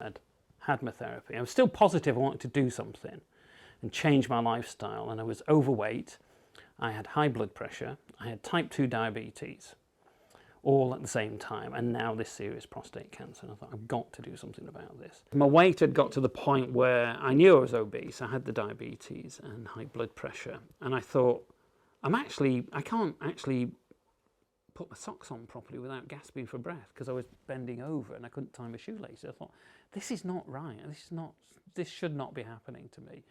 I'd had my therapy. I was still positive I wanted to do something and change my lifestyle, and I was overweight, I had high blood pressure, I had type 2 diabetes, all at the same time, and now this serious prostate cancer. And I thought, I've got to do something about this. My weight had got to the point where I knew I was obese, I had the diabetes and high blood pressure, and I thought, I can't actually put my socks on properly without gasping for breath because I was bending over and I couldn't tie my shoelaces. I thought, this is not right. This should not be happening to me.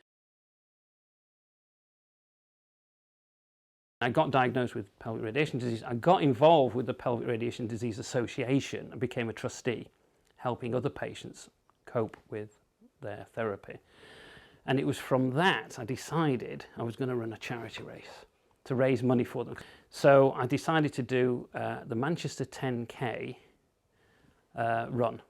I got diagnosed with pelvic radiation disease. I got involved with the Pelvic Radiation Disease Association and became a trustee, helping other patients cope with their therapy. And it was from that I decided I was going to run a charity race to raise money for them. So I decided to do the Manchester 10K run.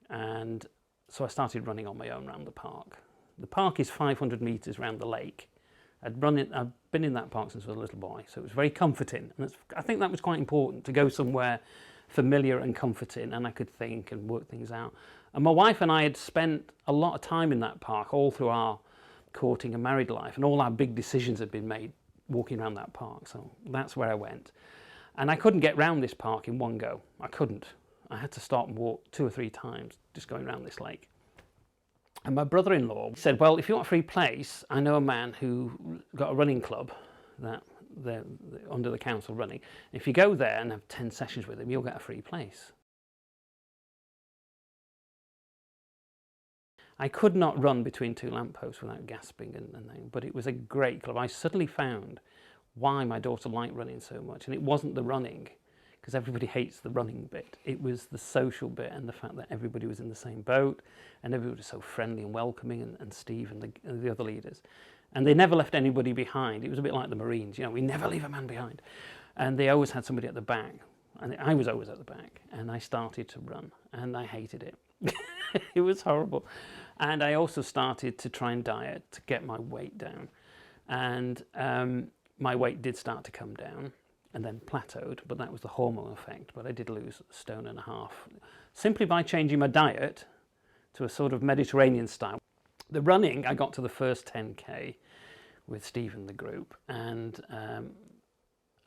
And so I started running on my own around the park. The park is 500 metres around the lake. I've been in that park since I was a little boy, so it was very comforting. And I think that was quite important, to go somewhere familiar and comforting, and I could think and work things out. And my wife and I had spent a lot of time in that park all through our courting and married life, and all our big decisions had been made walking around that park, so that's where I went. And I couldn't get round this park in one go. I couldn't. I had to stop and walk 2 or 3 times just going around this lake. And my brother-in-law said, well, if you want a free place, I know a man who got a running club that they're under the council running. If you go there and have 10 sessions with him, you'll get a free place. I could not run between 2 lampposts without gasping, but it was a great club. I suddenly found why my daughter liked running so much, and it wasn't the running, because everybody hates the running bit. It was the social bit and the fact that everybody was in the same boat and everybody was so friendly and welcoming, and Steve and the other leaders. And they never left anybody behind. It was a bit like the Marines, we never leave a man behind. And they always had somebody at the back, and I was always at the back, and I started to run, and I hated it. It was horrible. And I also started to try and diet to get my weight down. And my weight did start to come down and then plateaued, but that was the hormone effect. But I did lose 1.5 stone simply by changing my diet to a sort of Mediterranean style. The running, I got to the first 10K with Steve and the group, and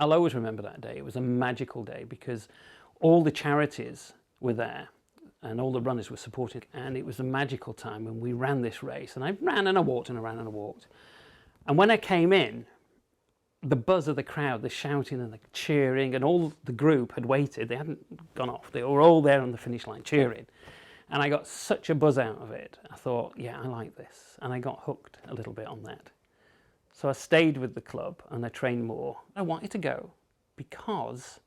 I'll always remember that day. It was a magical day because all the charities were there and all the runners were supporting, and it was a magical time when we ran this race. And I ran and I walked and I ran and I walked. And when I came in, the buzz of the crowd, the shouting and the cheering, and all the group had waited. They hadn't gone off. They were all there on the finish line cheering. And I got such a buzz out of it. I thought, yeah, I like this. And I got hooked a little bit on that. So I stayed with the club and I trained more. I wanted to go because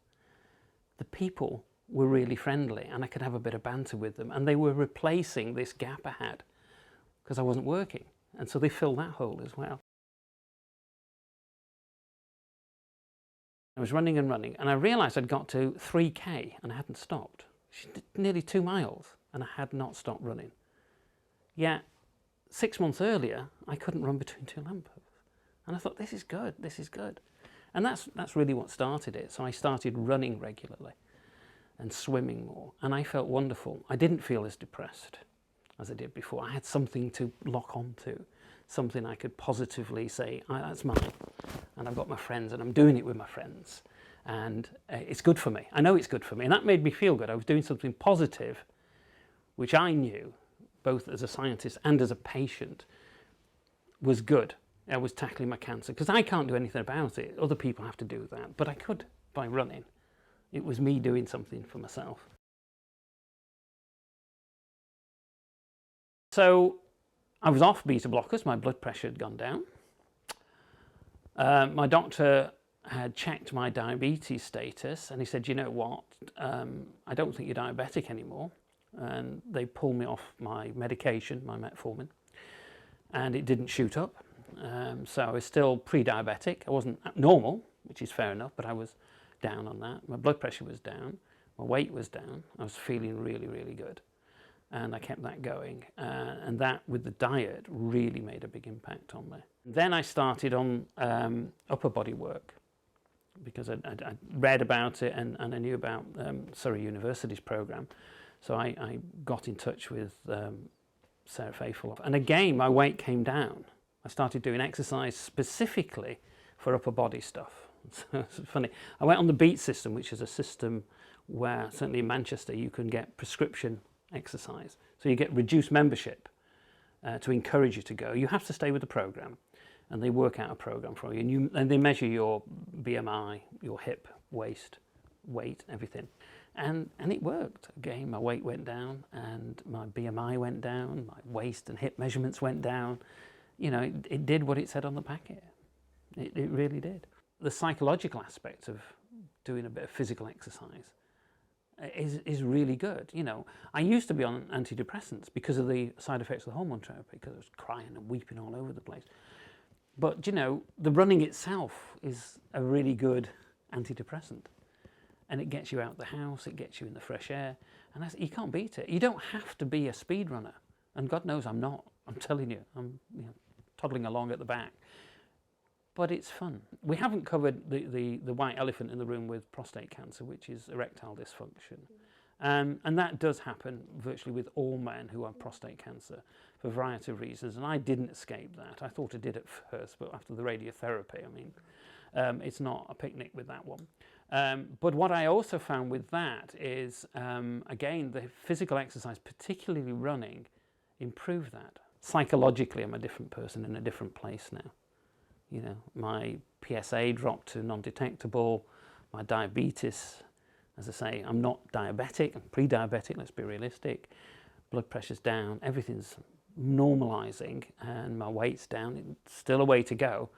the people were really friendly and I could have a bit of banter with them. And they were replacing this gap I had because I wasn't working. And so they filled that hole as well. I was running and running, and I realised I'd got to 3K and I hadn't stopped. Nearly 2 miles, and I had not stopped running. Yet 6 months earlier, I couldn't run between 2 lampposts. And I thought, this is good, this is good. And that's really what started it. So I started running regularly and swimming more, and I felt wonderful. I didn't feel as depressed as I did before. I had something to lock onto, something I could positively say, that's mine, and I've got my friends, and I'm doing it with my friends, and it's good for me. I know it's good for me, and that made me feel good. I was doing something positive, which I knew, both as a scientist and as a patient, was good. I was tackling my cancer, because I can't do anything about it. Other people have to do that, but I could by running. It was me doing something for myself. So I was off beta blockers, my blood pressure had gone down. My doctor had checked my diabetes status and he said, you know what, I don't think you're diabetic anymore. And they pulled me off my medication, my metformin, and it didn't shoot up. So I was still pre-diabetic. I wasn't normal, which is fair enough, but I was down on that. My blood pressure was down, my weight was down. I was feeling really, really good. And I kept that going, and that with the diet really made a big impact on me. Then I started on upper body work because I read about it and I knew about Surrey University's program. So I got in touch with Sarah Faithfull, and again my weight came down. I started doing exercise specifically for upper body stuff. So it's funny. I went on the Beat system, which is a system where, certainly in Manchester, you can get prescription exercise. So you get reduced membership to encourage you to go. You have to stay with the program, and they work out a program for you, and they measure your BMI, your hip, waist, weight, everything. And it worked. Again, my weight went down, and my BMI went down, my waist and hip measurements went down. You know, it did what it said on the packet. It really did. The psychological aspect of doing a bit of physical exercise is really good. You know, I used to be on antidepressants because of the side effects of the hormone therapy, because I was crying and weeping all over the place. But, you know, the running itself is a really good antidepressant. And it gets you out the house, it gets you in the fresh air, and you can't beat it. You don't have to be a speed runner, and God knows I'm not. I'm telling you, I'm toddling along at the back. But it's fun. We haven't covered the white elephant in the room with prostate cancer, which is erectile dysfunction. And that does happen virtually with all men who have prostate cancer for a variety of reasons, and I didn't escape that. I thought I did at first, but after the radiotherapy, I mean, it's not a picnic with that one. But what I also found with that is, again, the physical exercise, particularly running, improved that. Psychologically, I'm a different person in a different place now. You know, my PSA dropped to non-detectable, my diabetes, as I say, I'm not diabetic, I'm pre-diabetic, let's be realistic. Blood pressure's down, everything's normalising, and my weight's down. It's still a way to go.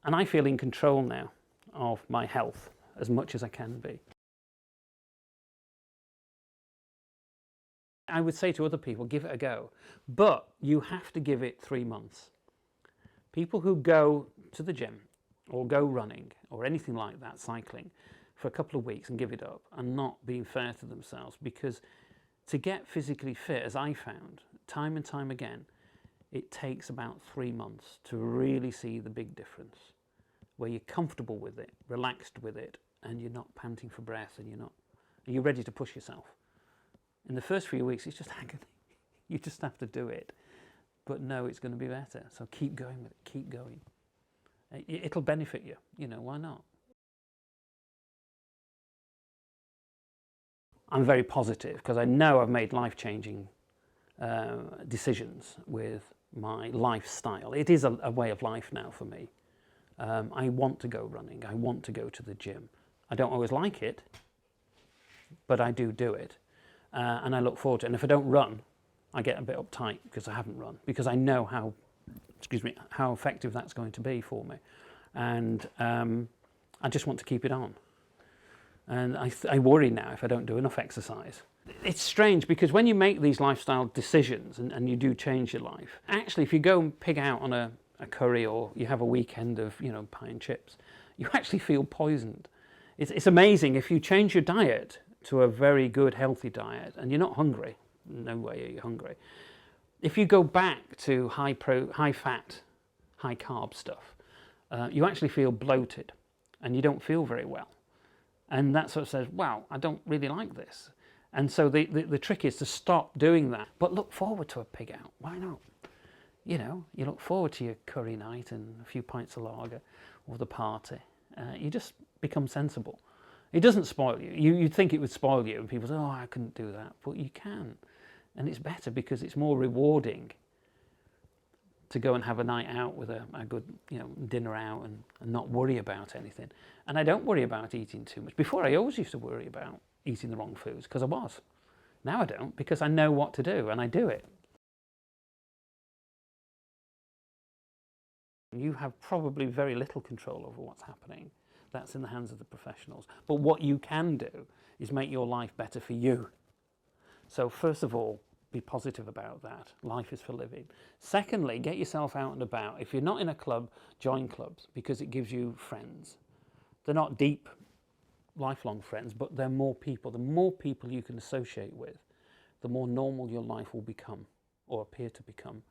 And I feel in control now of my health as much as I can be. I would say to other people, give it a go, but you have to give it 3 months. People who go to the gym or go running or anything like that, cycling, for a couple of weeks and give it up are not being fair to themselves, because to get physically fit, as I found time and time again, it takes about 3 months to really see the big difference, where you're comfortable with it, relaxed with it, and you're not panting for breath, and you're ready to push yourself. In the first few weeks, it's just agony. You just have to do it. But no, it's going to be better. So keep going with it, keep going. It'll benefit you, you know, why not? I'm very positive because I know I've made life-changing decisions with my lifestyle. It is a way of life now for me. I want to go running, I want to go to the gym. I don't always like it, but I do it. And I look forward to it. And if I don't run, I get a bit uptight because I haven't run, because I know how effective that's going to be for me. And I just want to keep it on. And I worry now if I don't do enough exercise. It's strange because when you make these lifestyle decisions and you do change your life, actually if you go and pig out on a curry, or you have a weekend of, you know, pie and chips, you actually feel poisoned. It's amazing if you change your diet to a very good healthy diet and you're not hungry. No way are you hungry. If you go back to high fat, high carb stuff, you actually feel bloated and you don't feel very well. And that sort of says, wow, I don't really like this. And so the trick is to stop doing that, but look forward to a pig out. Why not? You know, you look forward to your curry night and a few pints of lager or the party. You just become sensible. It doesn't spoil you. You'd think it would spoil you, and people say, oh, I couldn't do that. But you can. And it's better because it's more rewarding to go and have a night out with a good, you know, dinner out and not worry about anything. And I don't worry about eating too much. Before, I always used to worry about eating the wrong foods because I was. Now I don't, because I know what to do and I do it. You have probably very little control over what's happening. That's in the hands of the professionals. But what you can do is make your life better for you. So first of all, be positive about that. Life is for living. Secondly, get yourself out and about. If you're not in a club, join clubs, because it gives you friends. They're not deep, lifelong friends, but they're more people. The more people you can associate with, the more normal your life will become, or appear to become.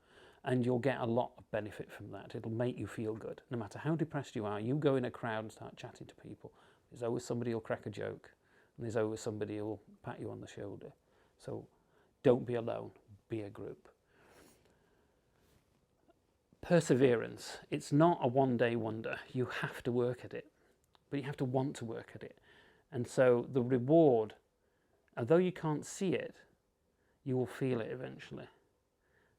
And you'll get a lot of benefit from that. It'll make you feel good. No matter how depressed you are, you go in a crowd and start chatting to people. There's always somebody who'll crack a joke, and there's always somebody who'll pat you on the shoulder. So don't be alone, be a group. Perseverance. It's not a one-day wonder. You have to work at it, but you have to want to work at it. And so the reward, although you can't see it, you will feel it eventually.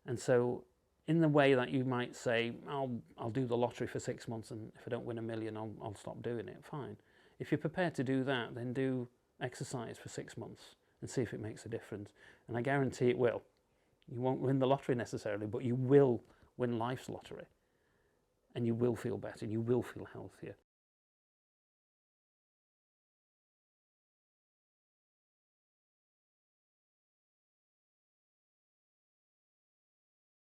And so in the way that you might say, I'll do the lottery for 6 months, and if I don't win $1 million, I'll stop doing it. Fine. If you're prepared to do that, then do exercise for 6 months and see if it makes a difference. And I guarantee it will. You won't win the lottery necessarily, but you will win life's lottery. And you will feel better, and you will feel healthier.